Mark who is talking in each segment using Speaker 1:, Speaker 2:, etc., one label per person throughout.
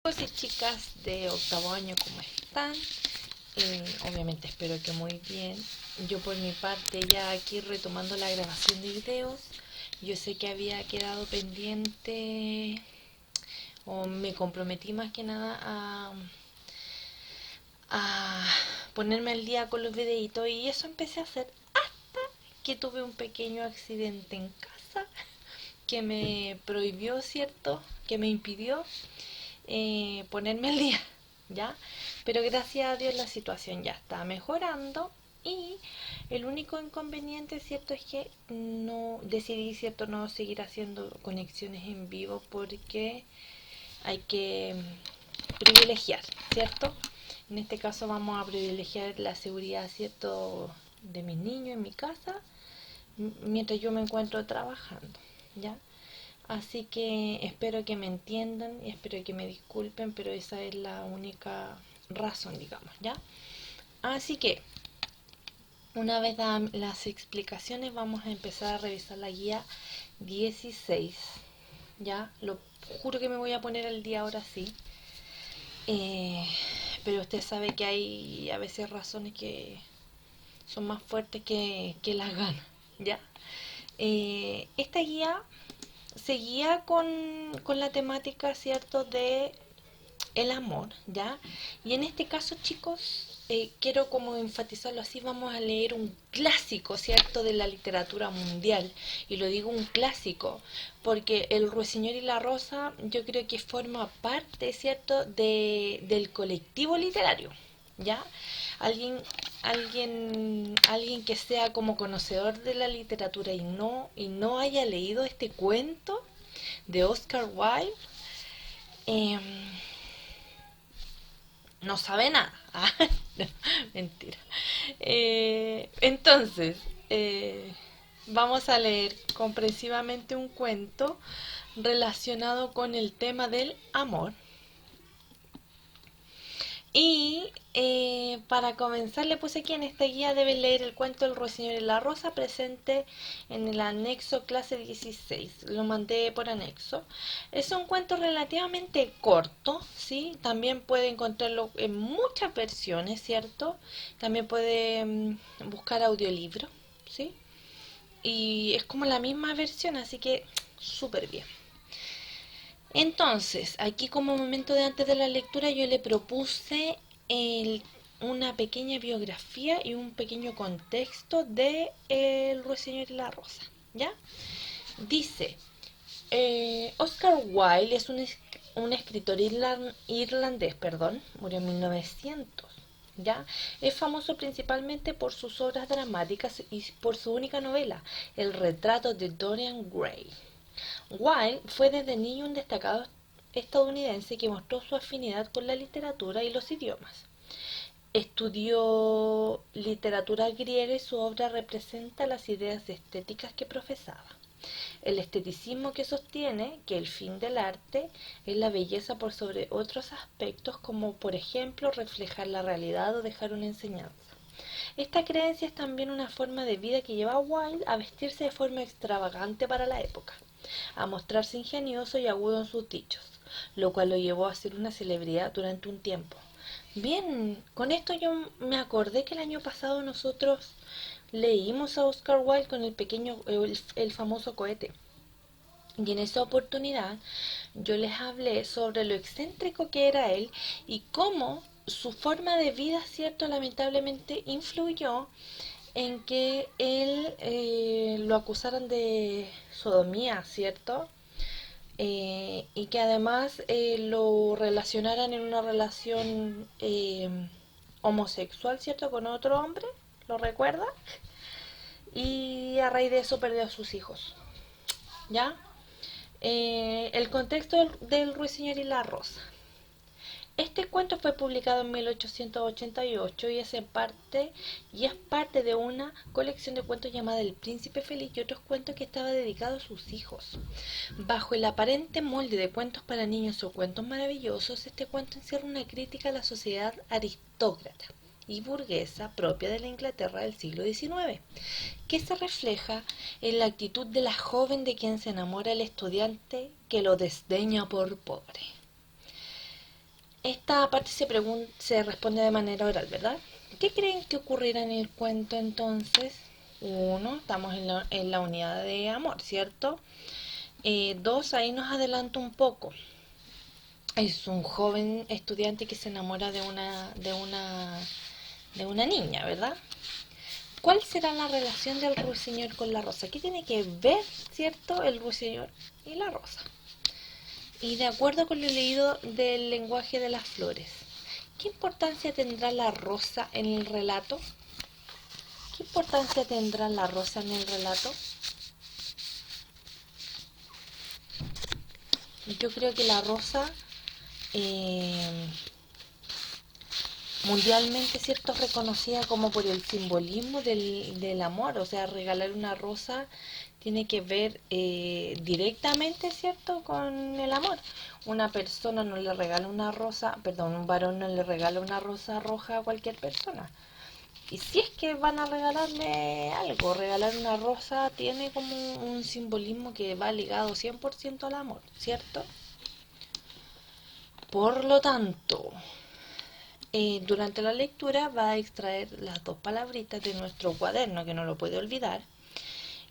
Speaker 1: Chicos y chicas de octavo año, ¿cómo están? Obviamente espero que muy bien. Yo por mi parte ya aquí retomando la grabación de videos. Yo sé que había quedado pendiente o me comprometí más que nada a ponerme al día con los videitos y eso empecé a hacer hasta que tuve un pequeño accidente en casa que me prohibió, ¿cierto? Que me impidió ponerme al día, ¿ya? Pero gracias a Dios la situación ya está mejorando y el único inconveniente, ¿cierto? Es que no decidí, ¿cierto? No seguir haciendo conexiones en vivo porque hay que privilegiar, ¿cierto? En este caso vamos a privilegiar la seguridad, ¿cierto? De mis niños en mi casa mientras yo me encuentro trabajando, ¿ya? Así que espero que me entiendan y espero que me disculpen, pero esa es la única razón, digamos, ¿ya? Así que, una vez dadas las explicaciones, vamos a empezar a revisar la guía 16, ¿ya? Lo juro que me voy a poner al día ahora sí. Eh, pero usted sabe que hay a veces razones que son más fuertes que las ganas, ¿ya? Esta guía seguía con la temática, ¿cierto?, de el amor, ¿ya? Y en este caso, chicos, quiero como enfatizarlo así, vamos a leer un clásico, ¿cierto?, de la literatura mundial. Y lo digo un clásico, porque El Ruiseñor y la Rosa yo creo que forma parte, ¿cierto?, del colectivo literario, ¿ya? Alguien, alguien que sea como conocedor de la literatura y no haya leído este cuento de Oscar Wilde, eh, no sabe nada. No, mentira. Entonces, vamos a leer comprensivamente un cuento relacionado con el tema del amor. Y para comenzar le puse aquí en esta guía deben leer el cuento El Ruiseñor y la Rosa presente en el anexo clase 16. Lo mandé por anexo. Es un cuento relativamente corto, ¿sí? También puede encontrarlo en muchas versiones, ¿cierto? También puede buscar audiolibro, ¿sí? Y es como la misma versión, así que súper bien. Entonces, aquí como momento de antes de la lectura yo le propuse una pequeña biografía y un pequeño contexto de El Ruiseñor y la Rosa, ¿ya? Dice, Oscar Wilde es un escritor irlandés, perdón, murió en 1900, ¿ya? Es famoso principalmente por sus obras dramáticas y por su única novela, El retrato de Dorian Gray. Wilde fue desde niño un destacado estadounidense que mostró su afinidad con la literatura y los idiomas. Estudió literatura griega y su obra representa las ideas estéticas que profesaba. El esteticismo que sostiene que el fin del arte es la belleza por sobre otros aspectos como por ejemplo reflejar la realidad o dejar una enseñanza. Esta creencia es también una forma de vida que lleva a Wilde a vestirse de forma extravagante para la época, a mostrarse ingenioso y agudo en sus dichos, lo cual lo llevó a ser una celebridad durante un tiempo. Bien, con esto yo me acordé que el año pasado nosotros leímos a Oscar Wilde con el famoso cohete. Y en esa oportunidad yo les hablé sobre lo excéntrico que era él y cómo su forma de vida, cierto, lamentablemente influyó en que él lo acusaran de sodomía, ¿cierto? Y que además lo relacionaran en una relación homosexual, ¿cierto? Con otro hombre, ¿lo recuerda? Y a raíz de eso perdió a sus hijos, ¿ya? El contexto del Ruiseñor y la Rosa. Este cuento fue publicado en 1888 y es parte de una colección de cuentos llamada El Príncipe Feliz y otros cuentos que estaba dedicado a sus hijos. Bajo el aparente molde de cuentos para niños o cuentos maravillosos, este cuento encierra una crítica a la sociedad aristócrata y burguesa propia de la Inglaterra del siglo XIX, que se refleja en la actitud de la joven de quien se enamora el estudiante que lo desdeña por pobre. Esta parte se responde de manera oral, ¿verdad? ¿Qué creen que ocurrirá en el cuento entonces? Uno, estamos en la unidad de amor, ¿cierto? Dos, ahí nos adelanto un poco. Es un joven estudiante que se enamora de una niña, ¿verdad? ¿Cuál será la relación del ruiseñor con la rosa? ¿Qué tiene que ver, cierto, el ruiseñor y la rosa? Y de acuerdo con lo leído del lenguaje de las flores, ¿qué importancia tendrá la rosa en el relato? ¿Qué importancia tendrá la rosa en el relato? Yo creo que la rosa eh, mundialmente, ¿cierto?, reconocida como por el simbolismo del amor. O sea, regalar una rosa tiene que ver directamente, ¿cierto?, con el amor. Una persona no le regala una rosa, perdón, un varón no le regala una rosa roja a cualquier persona. Y si es que van a regalarme algo, regalar una rosa tiene como un simbolismo que va ligado 100% al amor, ¿cierto? Por lo tanto, durante la lectura va a extraer las dos palabritas de nuestro cuaderno, que no lo puede olvidar.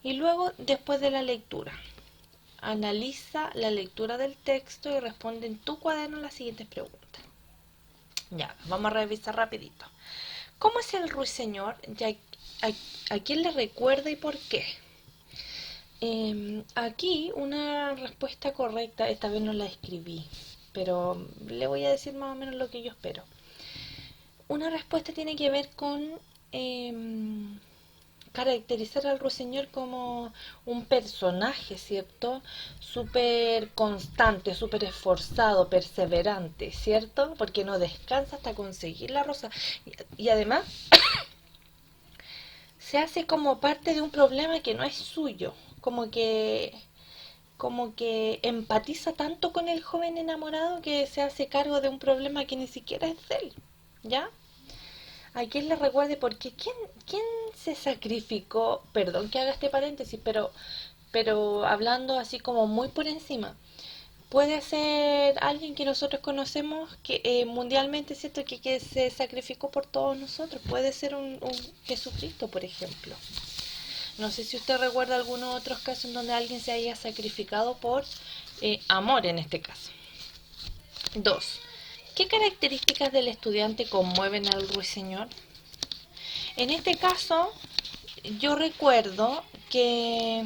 Speaker 1: Y luego, después de la lectura, analiza la lectura del texto y responde en tu cuaderno las siguientes preguntas. Ya, vamos a revisar rapidito. ¿Cómo es el ruiseñor? ¿A quién le recuerda y por qué? Aquí una respuesta correcta, esta vez no la escribí, pero le voy a decir más o menos lo que yo espero. Una respuesta tiene que ver con caracterizar al ruiseñor como un personaje, ¿cierto? Súper constante, súper esforzado, perseverante, ¿cierto? Porque no descansa hasta conseguir la rosa. Y además se hace como parte de un problema que no es suyo, como que empatiza tanto con el joven enamorado que se hace cargo de un problema que ni siquiera es de él, ¿ya? A quien le recuerde porque ¿quién se sacrificó? Perdón que haga este paréntesis, pero hablando así como muy por encima. Puede ser alguien que nosotros conocemos que mundialmente, ¿cierto? Que se sacrificó por todos nosotros. Puede ser un Jesucristo, por ejemplo. No sé si usted recuerda algunos otros casos en donde alguien se haya sacrificado por amor en este caso. 2. ¿Qué características del estudiante conmueven al ruiseñor? En este caso, yo recuerdo que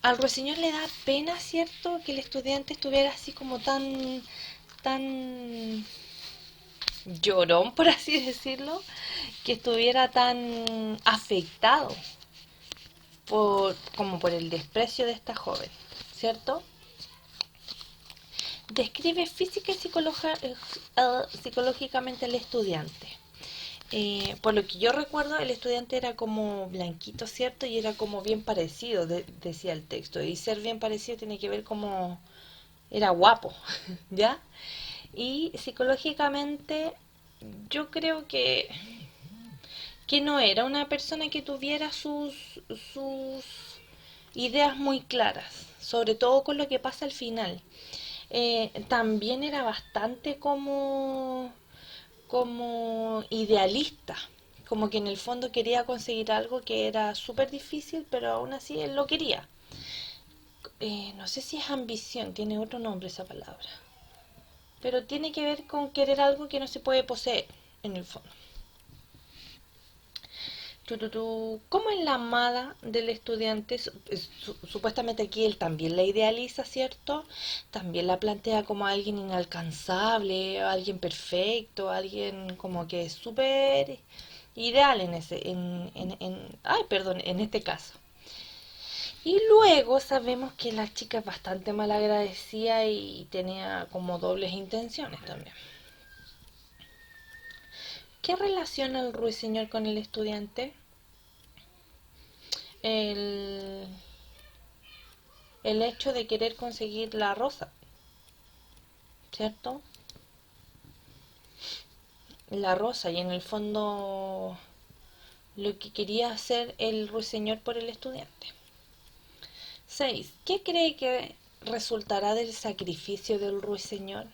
Speaker 1: al ruiseñor le da pena, ¿cierto?, que el estudiante estuviera así como tan llorón, por así decirlo, que estuviera tan afectado como por el desprecio de esta joven, ¿cierto? Describe física y psicológicamente al estudiante. Por lo que yo recuerdo, el estudiante era como blanquito, ¿cierto? Y era como bien parecido, decía el texto. Y ser bien parecido tiene que ver como era guapo, ¿ya? Y psicológicamente yo creo que no era una persona que tuviera sus ideas muy claras, sobre todo con lo que pasa al final. También era bastante como idealista, como que en el fondo quería conseguir algo que era súper difícil, pero aún así él lo quería. No sé si es ambición, tiene otro nombre esa palabra, pero tiene que ver con querer algo que no se puede poseer, en el fondo. ¿Cómo es la amada del estudiante? Supuestamente aquí él también la idealiza, ¿cierto? También la plantea como alguien inalcanzable, alguien perfecto, alguien como que es súper ideal en este caso. Y luego sabemos que la chica es bastante malagradecida y tenía como dobles intenciones también. ¿Qué relaciona el ruiseñor con el estudiante? El, el hecho de querer conseguir la rosa, ¿cierto? La rosa y en el fondo lo que quería hacer el ruiseñor por el estudiante. 6. ¿Qué cree que resultará del sacrificio del ruiseñor?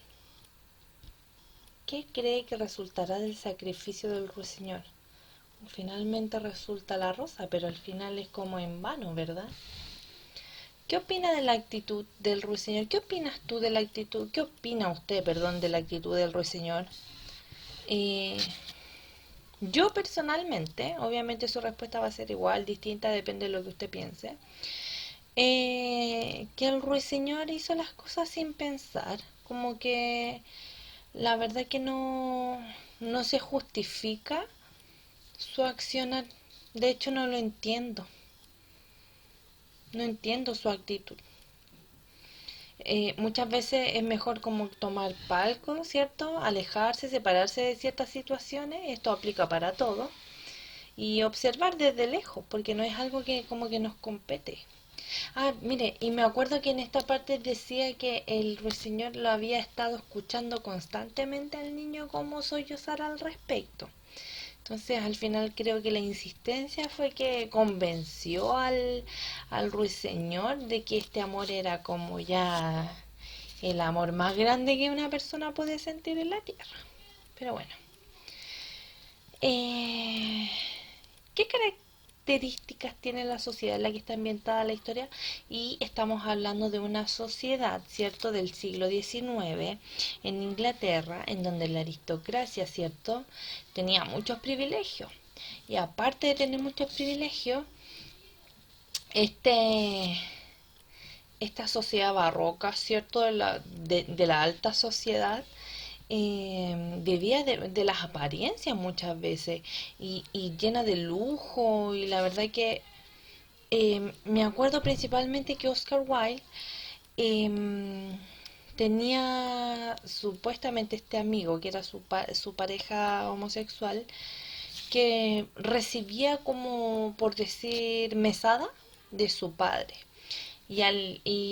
Speaker 1: ¿qué cree que resultará del sacrificio del ruiseñor? Finalmente resulta la rosa, pero al final es como en vano, ¿verdad? ¿Qué opina de la actitud del ruiseñor? ¿Qué opinas tú de la actitud? ¿Qué opina usted, perdón, de la actitud del ruiseñor? Eh, yo personalmente, obviamente su respuesta va a ser igual, distinta, depende de lo que usted piense. Que el ruiseñor hizo las cosas sin pensar, como que la verdad que no se justifica su accionar. De hecho, no lo entiendo. No entiendo su actitud. Muchas veces es mejor como tomar palco, ¿cierto? Alejarse, separarse de ciertas situaciones. Esto aplica para todo. Y observar desde lejos, porque no es algo que como que nos compete. Ah, mire, y me acuerdo que en esta parte decía que el ruiseñor lo había estado escuchando constantemente al niño como sollozar al respecto. Entonces, al final creo que la insistencia fue que convenció al ruiseñor de que este amor era como ya el amor más grande que una persona puede sentir en la tierra. Pero bueno, eh, ¿qué características tiene la sociedad en la que está ambientada la historia? Y estamos hablando de una sociedad, ¿cierto?, del siglo XIX en Inglaterra, en donde la aristocracia, ¿cierto?, tenía muchos privilegios. Y aparte de tener muchos privilegios, este, esta sociedad barroca, ¿cierto?, de la alta sociedad, vivía de las apariencias muchas veces y llena de lujo, y la verdad que me acuerdo principalmente que Oscar Wilde eh, tenía supuestamente este amigo que era su pareja homosexual, que recibía como por decir mesada de su padre. Y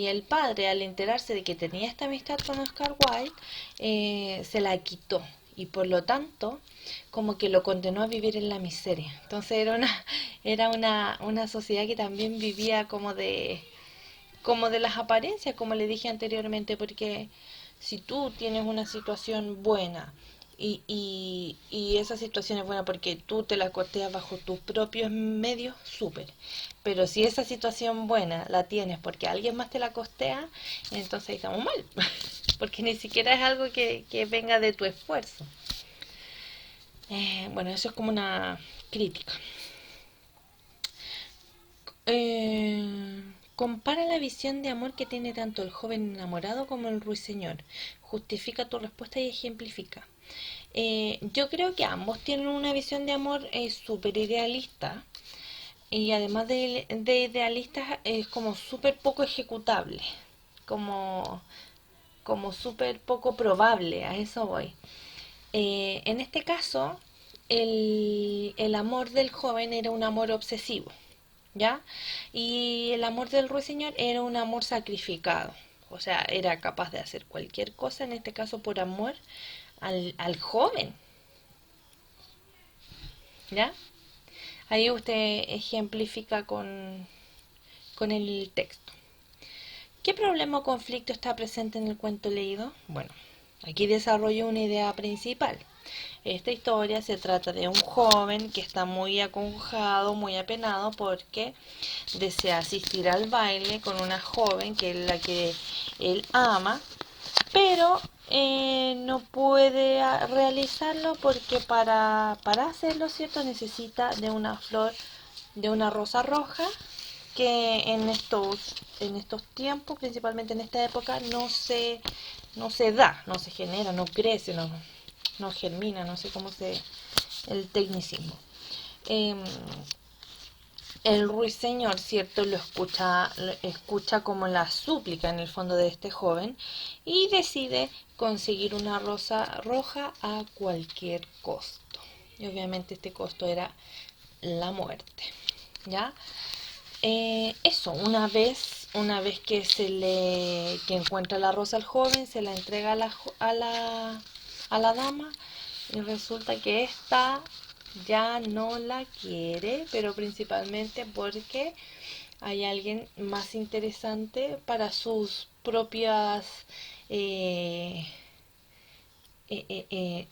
Speaker 1: el padre, al enterarse de que tenía esta amistad con Oscar Wilde, se la quitó. Y por lo tanto, como que lo condenó a vivir en la miseria. Entonces era una sociedad que también vivía como de las apariencias, como le dije anteriormente, porque si tú tienes una situación buena y esa situación es buena porque tú te la costeas bajo tus propios medios, súper. Pero si esa situación buena la tienes porque alguien más te la costea, entonces estamos mal, porque ni siquiera es algo que venga de tu esfuerzo. Bueno, eso es como una crítica. Eh, Compara la visión de amor que tiene tanto el joven enamorado como el ruiseñor. Justifica tu respuesta y ejemplifica. Yo creo que ambos tienen una visión de amor súper idealista, y además de idealista es como súper poco ejecutable, como, como súper poco probable, a eso voy. En este caso, el amor del joven era un amor obsesivo, ¿ya? Y el amor del ruiseñor era un amor sacrificado. O sea, era capaz de hacer cualquier cosa, en este caso por amor al joven, ¿ya? Ahí usted ejemplifica con el texto. ¿Qué problema o conflicto está presente en el cuento leído? Bueno, aquí desarrollo una idea principal. Esta historia se trata de un joven que está muy acongojado, muy apenado porque desea asistir al baile con una joven que es la que él ama, pero no puede realizarlo porque para hacerlo, ¿cierto?, necesita de una flor, de una rosa roja que en estos tiempos, principalmente en esta época, no se da, no se genera, no crece, no germina, no sé cómo se el tecnicismo. Eh, el ruiseñor, cierto, lo escucha como la súplica en el fondo de este joven y decide conseguir una rosa roja a cualquier costo. Y obviamente este costo era la muerte, ¿ya? Eso, una vez que encuentra la rosa al joven, se la entrega a la dama, y resulta que esta ya no la quiere, pero principalmente porque hay alguien más interesante para sus propias eh,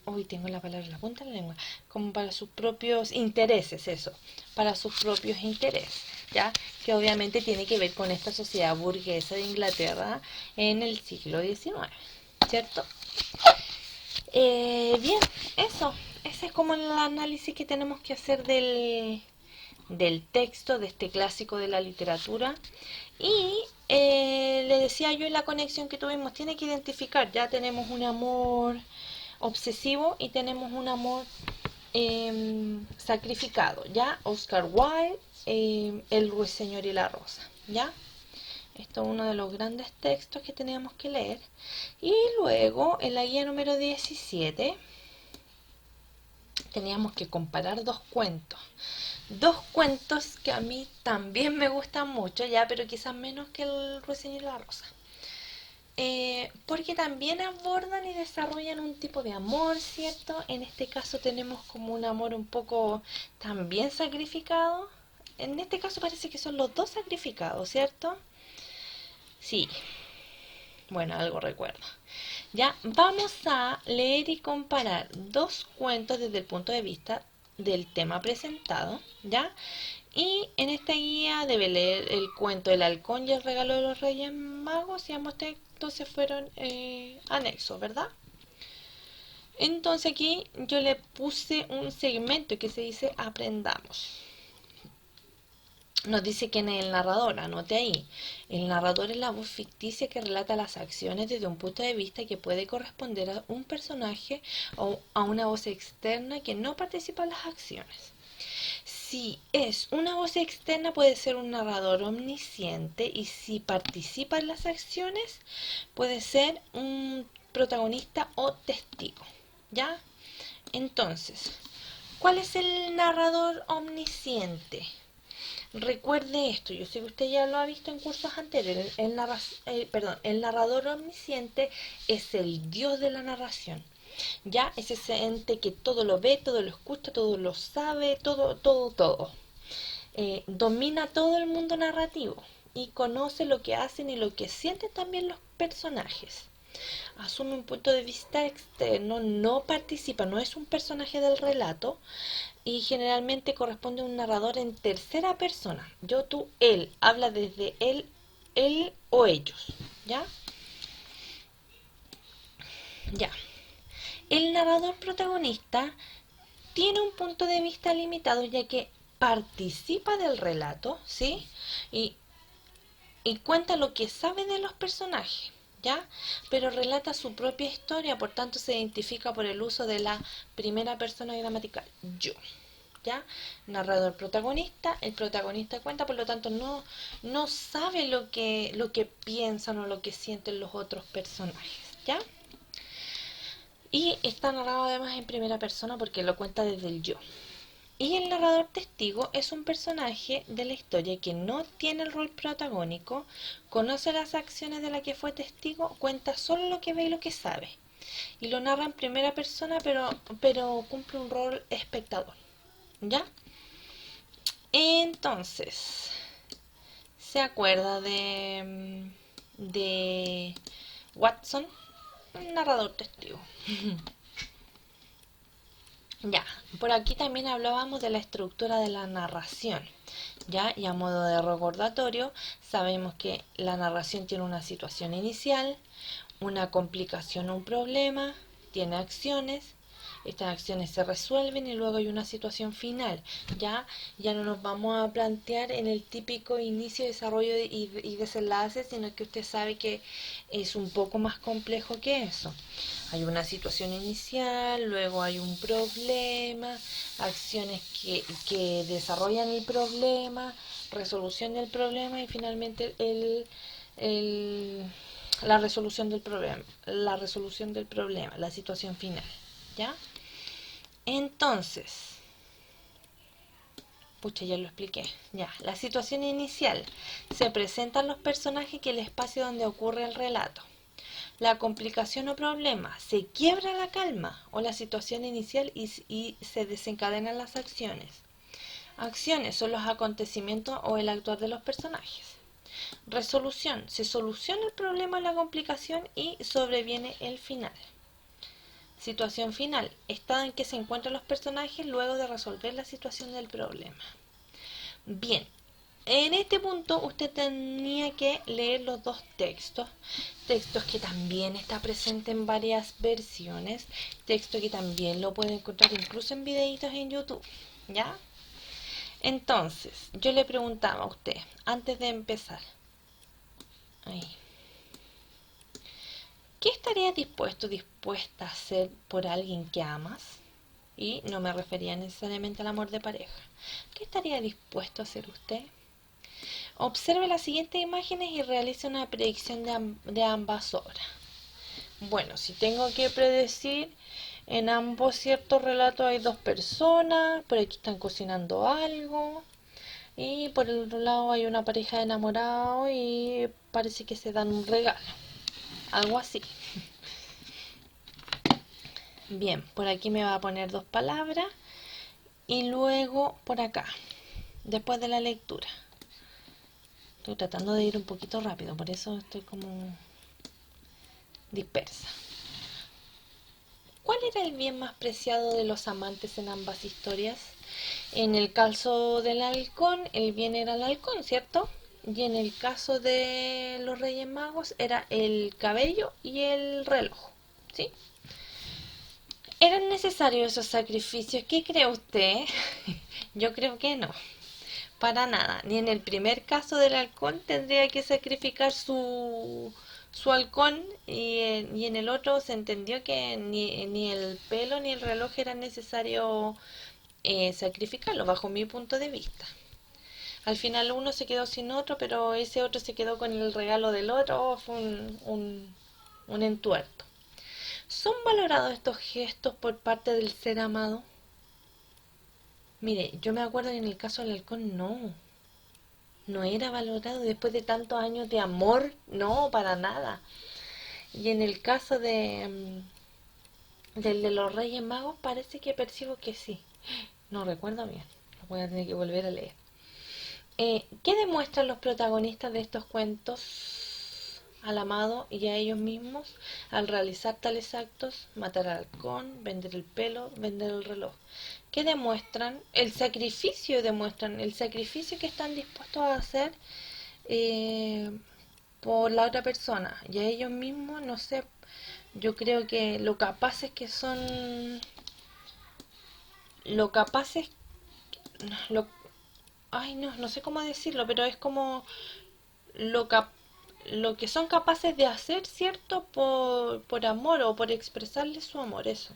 Speaker 1: hoy tengo la palabra en la punta de la lengua, como para sus propios intereses, eso, para sus propios intereses, ¿ya? Que obviamente tiene que ver con esta sociedad burguesa de Inglaterra en el siglo XIX, ¿cierto? Bien, eso, ese es como el análisis que tenemos que hacer del texto, de este clásico de la literatura. Y le decía yo en la conexión que tuvimos, tiene que identificar, ya tenemos un amor obsesivo y tenemos un amor sacrificado, ¿ya? Oscar Wilde, El ruiseñor y la rosa, ¿ya? Esto es uno de los grandes textos que teníamos que leer. Y luego, en la guía número 17, teníamos que comparar dos cuentos. Dos cuentos que a mí también me gustan mucho, ya, pero quizás menos que El ruiseñor y la rosa. Porque también abordan y desarrollan un tipo de amor, ¿cierto? En este caso tenemos como un amor un poco también sacrificado. En este caso parece que son los dos sacrificados, ¿cierto? Sí, bueno, algo recuerdo. Ya, vamos a leer y comparar dos cuentos desde el punto de vista del tema presentado, ¿ya? Y en esta guía debe leer el cuento El halcón y el regalo de los Reyes Magos y ambos textos se fueron anexos, ¿verdad? Entonces aquí yo le puse un segmento que se dice Aprendamos. Nos dice quién es el narrador, anote ahí. El narrador es la voz ficticia que relata las acciones desde un punto de vista que puede corresponder a un personaje o a una voz externa que no participa en las acciones. Si es una voz externa puede ser un narrador omnisciente y si participa en las acciones puede ser un protagonista o testigo. ¿Ya? Entonces, ¿cuál es el narrador omnisciente? Recuerde esto, yo sé que usted ya lo ha visto en cursos anteriores. El narrador omnisciente es el dios de la narración. Ya es ese ente que todo lo ve, todo lo escucha, todo lo sabe, todo. Domina todo el mundo narrativo y conoce lo que hacen y lo que sienten también los personajes. Asume un punto de vista externo, no participa, no es un personaje del relato y generalmente corresponde a un narrador en tercera persona. Yo, tú, él. Habla desde él o ellos. ¿Ya? Ya. El narrador protagonista tiene un punto de vista limitado ya que participa del relato, ¿sí? Y, y cuenta lo que sabe de los personajes, ¿ya? Pero relata su propia historia, por tanto se identifica por el uso de la primera persona gramatical, yo. ¿Ya? Narrador protagonista, el protagonista cuenta, por lo tanto no sabe lo que piensan o lo que sienten los otros personajes, ¿ya? Y está narrado además en primera persona porque lo cuenta desde el yo. Y el narrador testigo es un personaje de la historia que no tiene el rol protagónico, conoce las acciones de la que fue testigo, cuenta solo lo que ve y lo que sabe. Y lo narra en primera persona, pero cumple un rol espectador. ¿Ya? Entonces, ¿se acuerda de Watson? Un narrador testigo. Ya, por aquí también hablábamos de la estructura de la narración. ¿Ya? Y a modo de recordatorio, sabemos que la narración tiene una situación inicial, una complicación o un problema, tiene acciones, estas acciones se resuelven y luego hay una situación final. Ya no nos vamos a plantear en el típico inicio, desarrollo y desenlace, sino que usted sabe que es un poco más complejo que eso. Hay una situación inicial, luego hay un problema, acciones que desarrollan el problema, resolución del problema y finalmente la resolución del problema, la situación final, ¿ya? Entonces, pucha, ya lo expliqué, ya, la situación inicial, se presentan los personajes que el espacio donde ocurre el relato. La complicación o problema, se quiebra la calma o la situación inicial y se desencadenan las acciones. Acciones son los acontecimientos o el actuar de los personajes. Resolución, se soluciona el problema o la complicación y sobreviene el final. Situación final, estado en que se encuentran los personajes luego de resolver la situación del problema. Bien, en este punto usted tenía que leer los dos textos que también está presente en varias versiones, texto que también lo puede encontrar incluso en videitos en YouTube, ¿ya? Entonces, yo le preguntaba a usted, antes de empezar, ahí, ¿qué estaría dispuesta a hacer por alguien que amas? Y no me refería necesariamente al amor de pareja. ¿Qué estaría dispuesto a hacer usted? Observe las siguientes imágenes y realice una predicción de ambas obras. Bueno, si tengo que predecir, en ambos ciertos relatos hay dos personas, por aquí están cocinando algo, y por el otro lado hay una pareja de enamorados y parece que se dan un regalo. Algo así. Bien, por aquí me va a poner dos palabras y luego por acá, después de la lectura. Estoy tratando de ir un poquito rápido, por eso estoy como dispersa. ¿Cuál era el bien más preciado de los amantes en ambas historias? En el caso del halcón, el bien era el halcón, ¿cierto? Y en el caso de los Reyes Magos era el cabello y el reloj, ¿sí? ¿Eran necesarios esos sacrificios? ¿Qué cree usted? Yo creo que no, para nada. Ni en el primer caso del halcón tendría que sacrificar su halcón y en el otro se entendió que ni el pelo ni el reloj era necesario sacrificarlo, bajo mi punto de vista. Al final uno se quedó sin otro, pero ese otro se quedó con el regalo del otro. Fue un entuerto. ¿Son valorados estos gestos por parte del ser amado? Mire, yo me acuerdo que en el caso del halcón no era valorado después de tantos años de amor, no, para nada. Y en el caso del de los Reyes Magos parece que percibo que sí. No recuerdo bien, lo voy a tener que volver a leer. ¿Qué demuestran los protagonistas de estos cuentos al amado y a ellos mismos al realizar tales actos? Matar al halcón, vender el pelo, vender el reloj. ¿Qué demuestran? Demuestran el sacrificio que están dispuestos a hacer por la otra persona y a ellos mismos. No sé, yo creo que lo capaces que son, lo capaces, lo, ay, no sé cómo decirlo, pero es como lo cap lo que son capaces de hacer, ¿cierto? Por amor o por expresarle su amor, eso.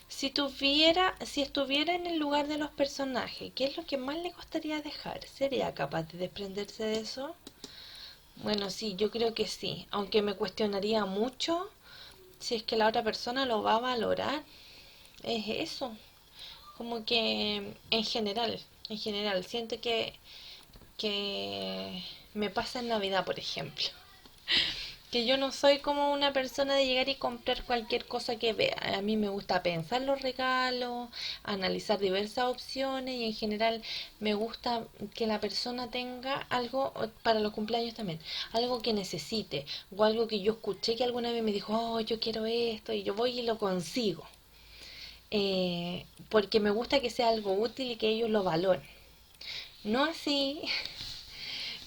Speaker 1: Si estuviera en el lugar de los personajes, ¿qué es lo que más le costaría dejar? ¿Sería capaz de desprenderse de eso? Bueno, sí, yo creo que sí, aunque me cuestionaría mucho si es que la otra persona lo va a valorar. Es eso, como que en general, siento que me pasa en Navidad, por ejemplo. Que yo no soy como una persona de llegar y comprar cualquier cosa que vea. A mí me gusta pensar los regalos, analizar diversas opciones y en general me gusta que la persona tenga algo para los cumpleaños también, algo que necesite o algo que yo escuché que alguna vez me dijo, oh, yo quiero esto y yo voy y lo consigo. Porque me gusta que sea algo útil y que ellos lo valoren. No así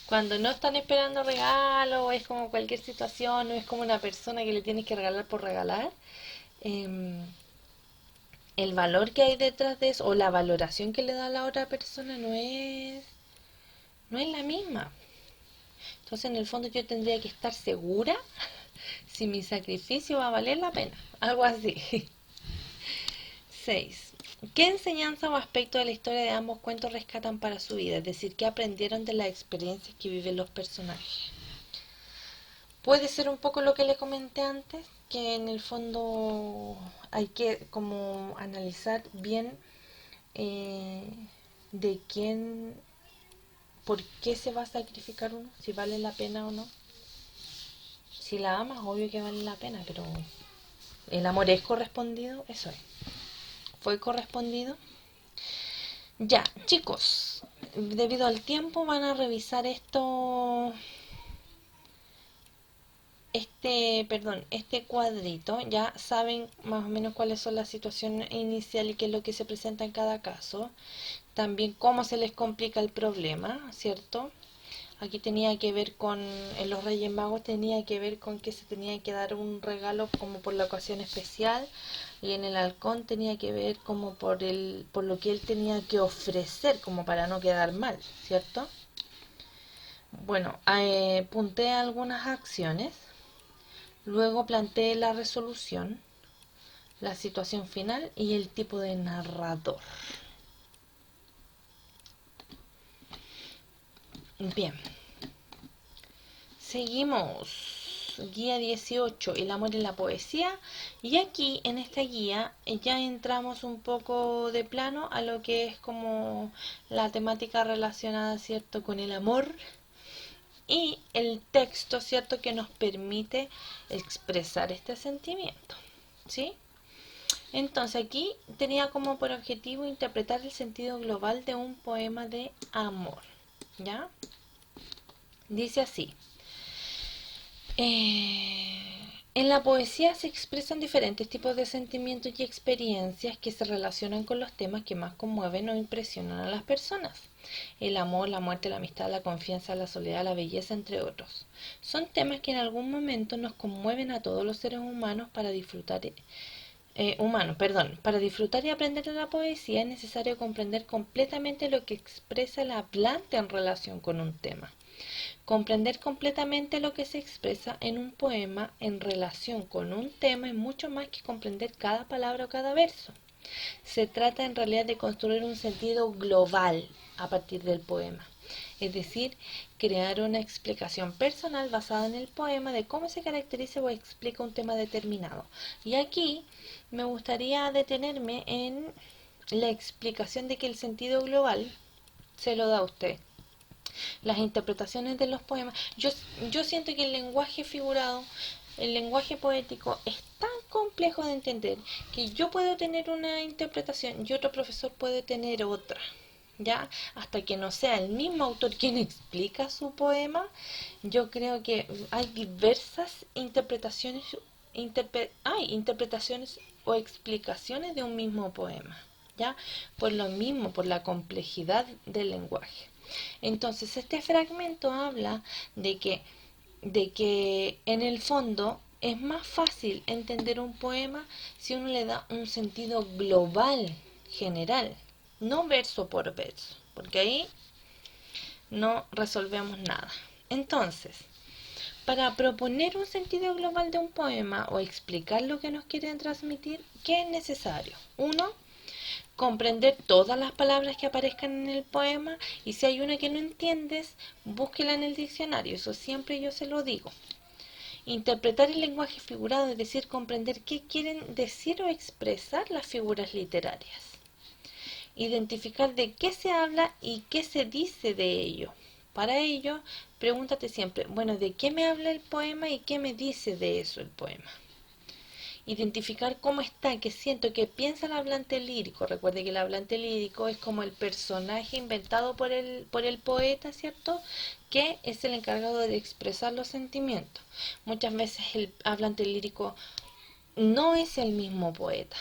Speaker 1: cuando no están esperando regalo, es como cualquier situación, no es como una persona que le tienes que regalar por regalar. eh, el valor que hay detrás de eso, o la valoración que le da a la otra persona, no es la misma. Entonces, en el fondo, yo tendría que estar segura si mi sacrificio va a valer la pena. Algo así. 6. ¿Qué enseñanza o aspecto de la historia de ambos cuentos rescatan para su vida? Es decir, ¿qué aprendieron de las experiencias que viven los personajes? Puede ser un poco lo que le comenté antes, que en el fondo hay que como analizar bien eh, de quién, por qué se va a sacrificar uno, si vale la pena o no. Si la amas, obvio que vale la pena, pero el amor es correspondido, eso es. ¿Fue correspondido? Ya, chicos, debido al tiempo van a revisar este cuadrito, ya saben más o menos cuáles son las situaciones iniciales y qué es lo que se presenta en cada caso. También cómo se les complica el problema, ¿cierto? Aquí tenía que ver con, en los Reyes Magos tenía que ver con que se tenía que dar un regalo como por la ocasión especial, y en el Halcón tenía que ver como por lo que él tenía que ofrecer como para no quedar mal, ¿cierto? Bueno, punteé algunas acciones, luego planteé la resolución, la situación final y el tipo de narrador. Bien. Seguimos. Guía 18, el amor en la poesía. Y aquí, en esta guía, ya entramos un poco de plano a lo que es como la temática relacionada, ¿cierto?, con el amor. Y el texto, ¿cierto?, que nos permite expresar este sentimiento. ¿Sí? Entonces aquí tenía como por objetivo interpretar el sentido global de un poema de amor. ¿Ya? Dice así. En la poesía se expresan diferentes tipos de sentimientos y experiencias que se relacionan con los temas que más conmueven o impresionan a las personas. El amor, la muerte, la amistad, la confianza, la soledad, la belleza, entre otros. Son temas que en algún momento nos conmueven a todos los seres humanos para disfrutar. Para disfrutar y aprender de la poesía es necesario comprender completamente lo que expresa el hablante en relación con un tema. Comprender completamente lo que se expresa en un poema en relación con un tema es mucho más que comprender cada palabra o cada verso. Se trata en realidad de construir un sentido global a partir del poema, es decir, crear una explicación personal basada en el poema de cómo se caracteriza o explica un tema determinado. Y aquí me gustaría detenerme en la explicación de que el sentido global se lo da a usted. Las interpretaciones de los poemas. Yo siento que el lenguaje figurado, el lenguaje poético es tan complejo de entender que yo puedo tener una interpretación y otro profesor puede tener otra. ¿Ya? Hasta que no sea el mismo autor quien explica su poema, yo creo que hay diversas interpretaciones o explicaciones de un mismo poema. ¿Ya? Por lo mismo, por la complejidad del lenguaje. Entonces, este fragmento habla de que en el fondo es más fácil entender un poema si uno le da un sentido global, general, no verso por verso, porque ahí no resolvemos nada. Entonces, para proponer un sentido global de un poema o explicar lo que nos quieren transmitir, ¿qué es necesario? Uno, comprender todas las palabras que aparezcan en el poema, y si hay una que no entiendes, búsquela en el diccionario, eso siempre yo se lo digo. Interpretar el lenguaje figurado, es decir, comprender qué quieren decir o expresar las figuras literarias. Identificar de qué se habla y qué se dice de ello. Para ello, pregúntate siempre, bueno, ¿de qué me habla el poema y qué me dice de eso el poema? Identificar cómo está, qué siento, qué piensa el hablante lírico. Recuerde que el hablante lírico es como el personaje inventado por el poeta, ¿cierto?, que es el encargado de expresar los sentimientos. Muchas veces el hablante lírico no es el mismo poeta,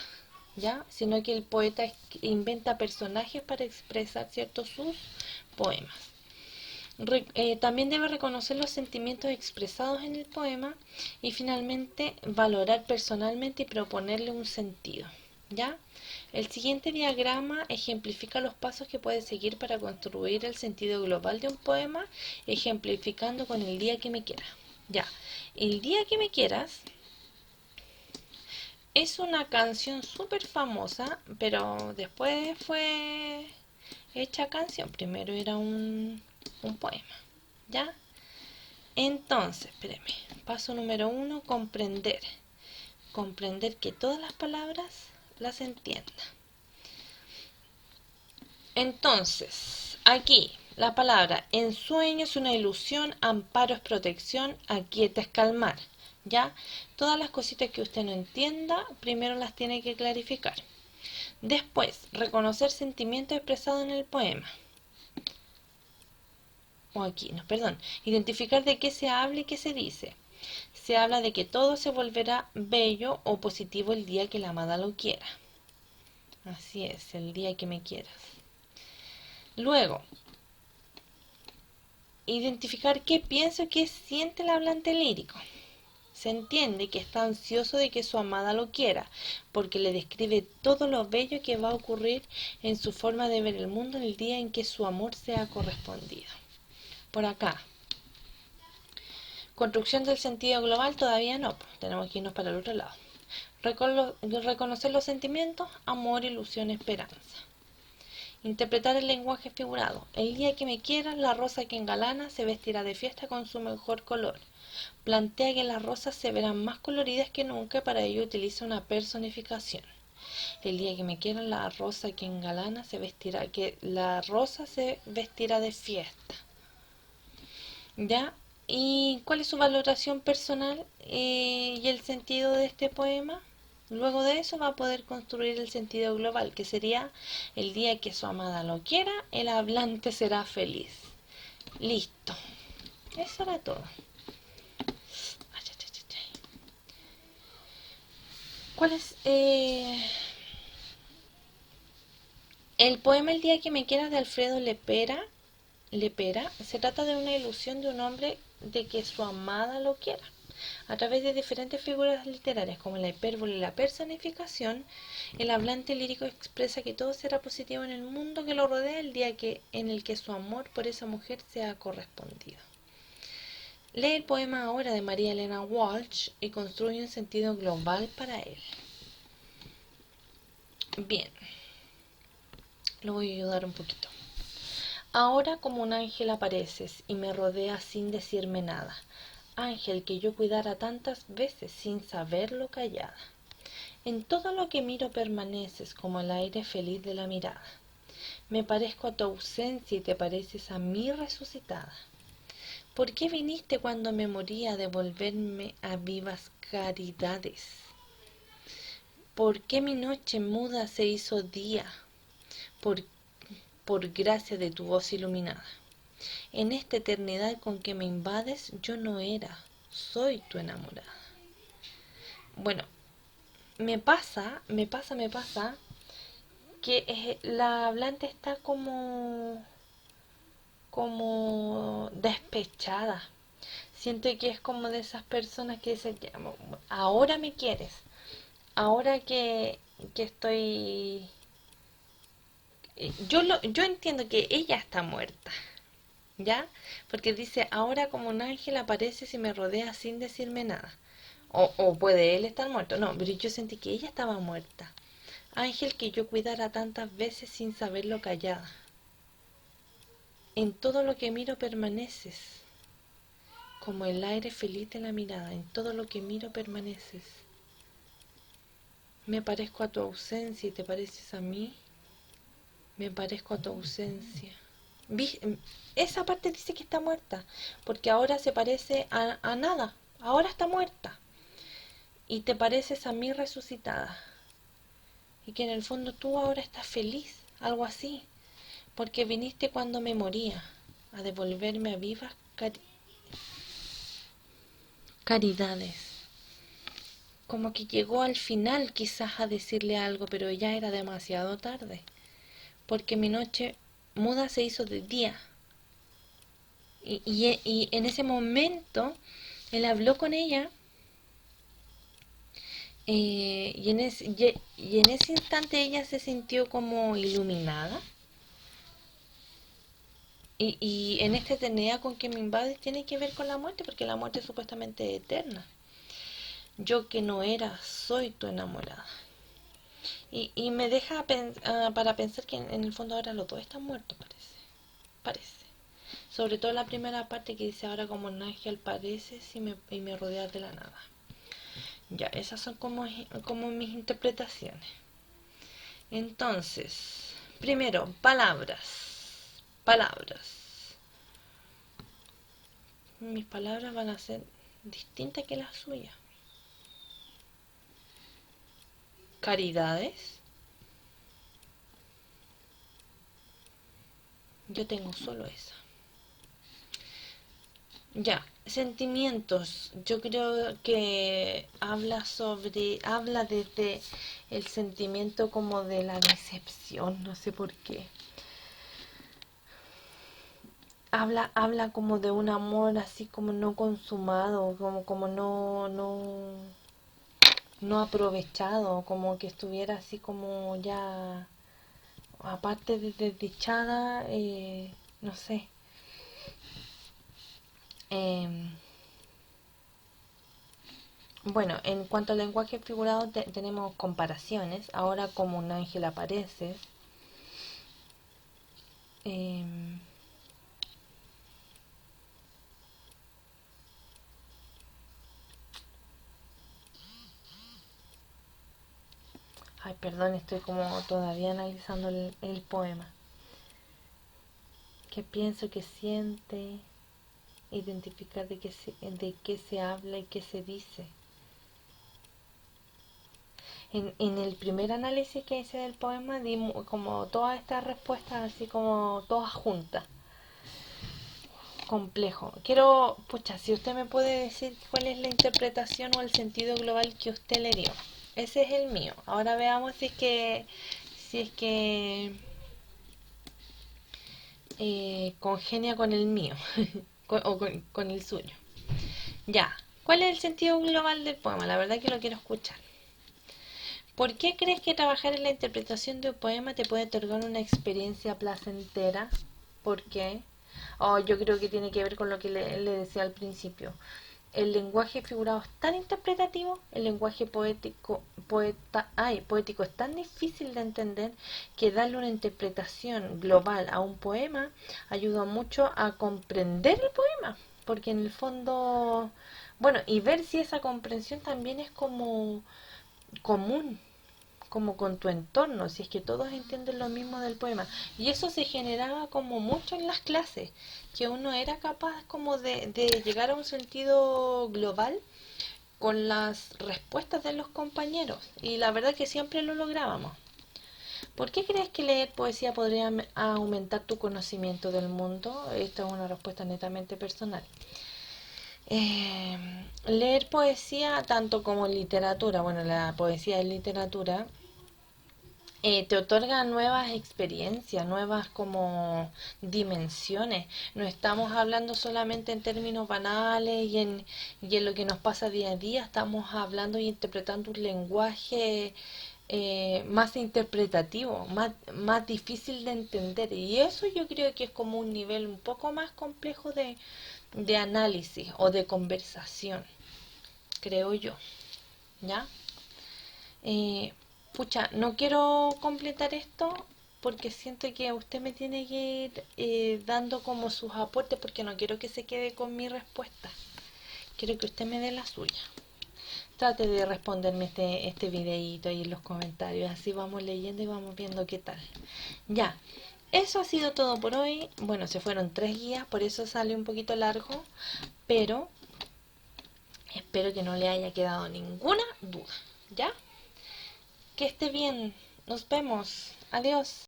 Speaker 1: ¿ya?, sino que el poeta inventa personajes para expresar, ¿cierto?, sus poemas. También debe reconocer los sentimientos expresados en el poema y finalmente valorar personalmente y proponerle un sentido. ¿Ya? El siguiente diagrama ejemplifica los pasos que puedes seguir para construir el sentido global de un poema, ejemplificando con El día que me quieras. Ya, El día que me quieras es una canción súper famosa, pero después fue hecha canción. Primero era un poema, ¿ya? Entonces, espérame. Paso número 1, comprender. Comprender que todas las palabras las entienda. Entonces, aquí la palabra ensueño es una ilusión, amparo es protección, aquieta es calmar. ¿Ya? Todas las cositas que usted no entienda, primero las tiene que clarificar. Después, reconocer sentimientos expresados en el poema. Identificar de qué se habla y qué se dice. Se habla de que todo se volverá bello o positivo el día que la amada lo quiera. Así es, el día que me quieras. Luego, identificar qué piensa y qué siente el hablante lírico. Se entiende que está ansioso de que su amada lo quiera, porque le describe todo lo bello que va a ocurrir en su forma de ver el mundo el día en que su amor sea correspondido. Por acá, construcción del sentido global todavía no, tenemos que irnos para el otro lado. Reconocer los sentimientos, amor, ilusión, esperanza. Interpretar el lenguaje figurado. El día que me quieras, la rosa que engalana se vestirá de fiesta con su mejor color. Plantea que las rosas se verán más coloridas que nunca y para ello utiliza una personificación. El día que me quieran, la rosa que engalana la rosa se vestirá de fiesta. ¿Ya? ¿Y cuál es su valoración personal y el sentido de este poema? Luego de eso va a poder construir el sentido global, que sería el día que su amada lo quiera, el hablante será feliz. Listo. Eso era todo. ¿Cuál es? El poema El día que me quieras de Alfredo Lepera se trata de una ilusión de un hombre de que su amada lo quiera. A través de diferentes figuras literarias como la hipérbole y la personificación, el hablante lírico expresa que todo será positivo en el mundo que lo rodea el día en el que su amor por esa mujer sea correspondido. Lee el poema ahora de María Elena Walsh y construye un sentido global para él. Bien, lo voy a ayudar un poquito. Ahora como un ángel apareces y me rodeas sin decirme nada. Ángel que yo cuidara tantas veces sin saberlo callada. En todo lo que miro permaneces como el aire feliz de la mirada. Me parezco a tu ausencia y te pareces a mí resucitada. ¿Por qué viniste cuando me moría a devolverme a vivas caridades? ¿Por qué mi noche muda se hizo día? Por, por gracia de tu voz iluminada. En esta eternidad con que me invades, yo no era, soy tu enamorada. Bueno, me pasa que la hablante está como despechada. Siento que es como de esas personas que dicen, ahora me quieres, ahora que estoy... Yo entiendo que ella está muerta, ¿ya? Porque dice, ahora como un ángel apareces y me rodea sin decirme nada. O puede él estar muerto. No, pero yo sentí que ella estaba muerta. Ángel que yo cuidara tantas veces sin saberlo callada. En todo lo que miro permaneces, como el aire feliz de la mirada. En todo lo que miro permaneces. Me parezco a tu ausencia y te pareces a mí. Me parezco a tu ausencia. Esa parte dice que está muerta, porque ahora se parece a nada. Ahora está muerta. Y te pareces a mí resucitada. Y que en el fondo tú ahora estás feliz, algo así, porque viniste cuando me moría, a devolverme a vivas caridades. Como que llegó al final quizás a decirle algo, pero ya era demasiado tarde, porque mi noche muda se hizo de día. Y en ese momento él habló con ella. Y en ese instante ella se sintió como iluminada. Y en esta eternidad con que me invades tiene que ver con la muerte, porque la muerte es supuestamente eterna. Yo que no era, soy tu enamorada. Y me deja para pensar que en el fondo ahora los dos están muertos, parece. Sobre todo la primera parte que dice ahora como un ángel pareces y me rodeas de la nada. Ya, esas son como mis interpretaciones. Entonces, primero, palabras. Mis palabras van a ser distintas que las suyas. Caridades. Yo tengo solo esa. Ya, sentimientos. Yo creo que habla desde el sentimiento como de la decepción, no sé por qué. Habla como de un amor así como no consumado, como no aprovechado, como que estuviera así como ya, aparte de desdichada, no sé. Em, bueno, en cuanto al lenguaje figurado tenemos comparaciones. Ahora como un ángel apareces. em, Ay, perdón, estoy como todavía analizando el poema. ¿Qué pienso, qué siente? Identificar de qué se habla y qué se dice. En el primer análisis que hice del poema di como todas estas respuestas así como todas juntas. Complejo. Pucha, si usted me puede decir cuál es la interpretación o el sentido global que usted le dio. Ese es el mío. Ahora veamos si es que congenia con el mío con el suyo. Ya. ¿Cuál es el sentido global del poema? La verdad que lo quiero escuchar. ¿Por qué crees que trabajar en la interpretación de un poema te puede otorgar una experiencia placentera? ¿Por qué? Oh, yo creo que tiene que ver con lo que le decía al principio. El lenguaje figurado es tan interpretativo, el lenguaje poético es tan difícil de entender que darle una interpretación global a un poema ayuda mucho a comprender el poema, porque en el fondo, bueno, y ver si esa comprensión también es como común, como con tu entorno, si es que todos entienden lo mismo del poema. Y eso se generaba como mucho en las clases, que uno era capaz como de llegar a un sentido global con las respuestas de los compañeros. Y la verdad que siempre lo lográbamos. ¿Por qué crees que leer poesía podría aumentar tu conocimiento del mundo? Esta es una respuesta netamente personal. Leer poesía, tanto como literatura, bueno, la poesía es literatura, te otorga nuevas experiencias, nuevas como dimensiones. No estamos hablando solamente en términos banales y en lo que nos pasa día a día, estamos hablando y interpretando un lenguaje más interpretativo, más difícil de entender. Y eso yo creo que es como un nivel un poco más complejo de análisis o de conversación, creo yo. ¿Ya? Eh, Pucha, no quiero completar esto porque siento que usted me tiene que ir dando como sus aportes porque no quiero que se quede con mi respuesta. Quiero que usted me dé la suya. Trate de responderme este videíto ahí en los comentarios. Así vamos leyendo y vamos viendo qué tal. Ya, eso ha sido todo por hoy. Bueno, se fueron 3 guías, por eso sale un poquito largo. Pero espero que no le haya quedado ninguna duda. ¿Ya? Que esté bien. Nos vemos. Adiós.